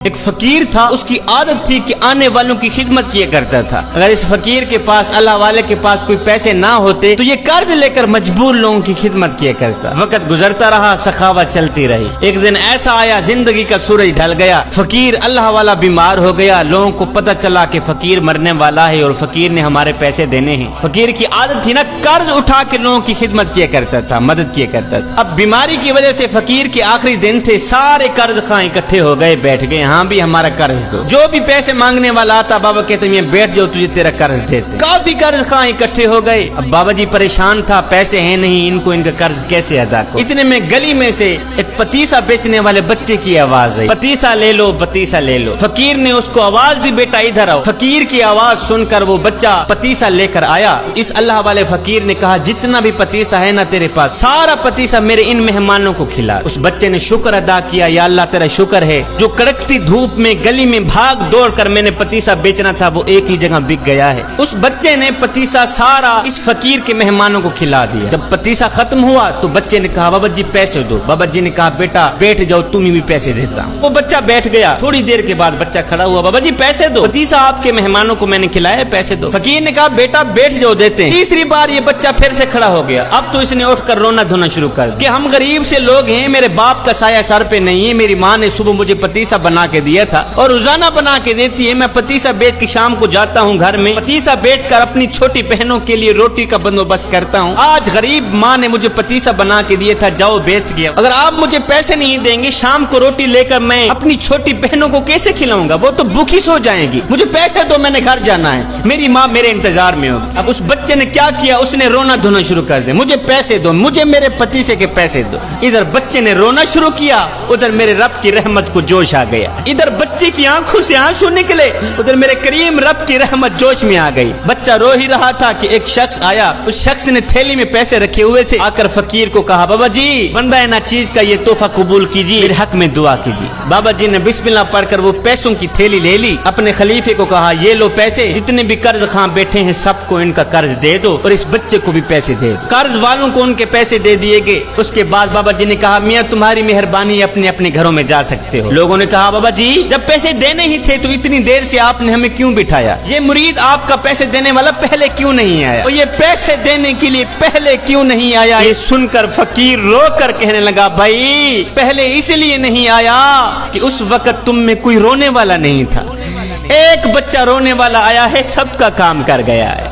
ایک فقیر تھا، اس کی عادت تھی کہ آنے والوں کی خدمت کیا کرتا تھا۔ اگر اس فقیر کے پاس، اللہ والے کے پاس کوئی پیسے نہ ہوتے تو یہ قرض لے کر مجبور لوگوں کی خدمت کیا کرتا۔ وقت گزرتا رہا، سخاوت چلتی رہی۔ ایک دن ایسا آیا، زندگی کا سورج ڈھل گیا، فقیر اللہ والا بیمار ہو گیا۔ لوگوں کو پتہ چلا کہ فقیر مرنے والا ہے اور فقیر نے ہمارے پیسے دینے ہیں۔ فقیر کی عادت تھی نا قرض اٹھا کے لوگوں کی خدمت کیا کرتا تھا، مدد کیا کرتا تھا۔ اب بیماری کی وجہ سے فقیر کے آخری دن تھے، سارے قرض خواہ اکٹھے ہو گئے، بیٹھ گئے، ہاں بھی ہمارا قرض دو۔ جو بھی پیسے مانگنے والا آتا بابا کہتے ہیں بیٹھ جاؤ تجھے تیرا قرض دیتے۔ کافی قرض خواہ اکٹھے ہو گئے۔ اب بابا جی پریشان تھا، پیسے ہیں نہیں، ان کو ان کا قرض کیسے ادا کرو۔ اتنے میں گلی میں سے ایک پتیسا بیچنے والے بچے کی آواز آئی، پتیسا لے لو، پتیسا لے لو۔ فقیر نے اس کو آواز دی، بیٹا ادھر آؤ۔ فقیر کی آواز سن کر وہ بچہ پتیسا لے کر آیا۔ اس اللہ والے فقیر نے کہا جتنا بھی پتیسا ہے نا تیرے پاس، سارا پتیسا میرے ان مہمانوں کو کھلا۔ اس بچے نے شکر ادا کیا، یا اللہ تیرا شکر ہے، جو کڑکتی دھوپ میں گلی میں بھاگ دوڑ کر میں نے پتیسا بیچنا تھا وہ ایک ہی جگہ بک گیا ہے۔ اس بچے نے پتیسا سارا اس فقیر کے مہمانوں کو کھلا دیا۔ جب پتیسا ختم ہوا تو بچے نے کہا بابا جی پیسے دو۔ بابا جی نے کہا بیٹا بیٹھ جاؤ، تمہیں بھی پیسے دیتا ہوں۔ وہ بچہ بیٹھ گیا۔ تھوڑی دیر کے بعد بچہ کھڑا ہوا، بابا جی پیسے دو، پتیسا آپ کے مہمانوں کو میں نے کھلایا، پیسے دو۔ فقیر نے کہا بیٹا بیٹھ جاؤ، دیتے ہیں۔ تیسری بار یہ بچہ پھر سے کھڑا ہو گیا۔ اب تو اس نے اٹھ کر رونا دھونا شروع کر دیا کہ ہم غریب سے لوگ ہیں، میرے باپ کا سایہ سر پہ نہیں ہے، میری ماں نے صبح مجھے پتیسا بنا کے دیا تھا اور روزانہ بنا کے دیتی ہے، میں پتیسا بیچ کے شام کو جاتا ہوں گھر میں، پتیسا بیچ کر اپنی چھوٹی بہنوں کے لیے روٹی کا بندوبست کرتا ہوں۔ آج غریب ماں نے مجھے پتیسا بنا کے دیا تھا، جاؤ بیچ گیا۔ اگر آپ مجھے پیسے نہیں دیں گے، شام کو روٹی لے کر میں اپنی چھوٹی بہنوں کو کیسے کھلاؤں گا؟ وہ تو بھوکی سو جائیں گی۔ مجھے پیسے دو، میں نے گھر جانا ہے، میری ماں میرے انتظار میں ہوگی۔ اب اس بچے نے کیا کیا، اس نے رونا دھونا شروع کر دیا، مجھے پیسے دو، مجھے میرے پتیسے کے پیسے دو۔ ادھر بچے نے رونا شروع کیا، ادھر میرے رب کی رحمت کو جوش آ گیا۔ ادھر بچے کی آنکھوں سے آنسو نکلے، ادھر میرے کریم رب کی رحمت جوش میں آ گئی۔ بچہ رو ہی رہا تھا کہ ایک شخص آیا، اس شخص نے تھیلی میں پیسے رکھے ہوئے تھے، آ کر فقیر کو کہا بابا جی بندہ نا چیز کا یہ تحفہ قبول کیجیے، میرے حق میں دعا کیجیے۔ بابا جی نے بسم اللہ پڑھ کر وہ پیسوں کی تھیلی لے لی، اپنے خلیفے کو کہا یہ لو پیسے، جتنے بھی قرض خواہ بیٹھے ہیں سب کو ان کا قرض دے دو اور اس بچے کو بھی پیسے دے دو۔ قرض والوں کو ان کے پیسے دے دیے گئے۔ اس کے بعد بابا جی نے کہا میاں تمہاری مہربانی، اپنے اپنے گھروں میں جا سکتے ہو۔ لوگوں نے کہا بابا جی جب پیسے دینے ہی تھے تو اتنی دیر سے آپ نے ہمیں کیوں بٹھایا؟ یہ مرید آپ کا پیسے دینے والا پہلے کیوں نہیں آیا؟ اور یہ پیسے دینے کے لیے پہلے کیوں نہیں آیا؟ یہ سن کر فقیر رو کر کہنے لگا بھائی پہلے اس لیے نہیں آیا کہ اس وقت تم میں کوئی رونے والا نہیں تھا، ایک بچہ رونے والا آیا ہے، سب کا کام کر گیا ہے۔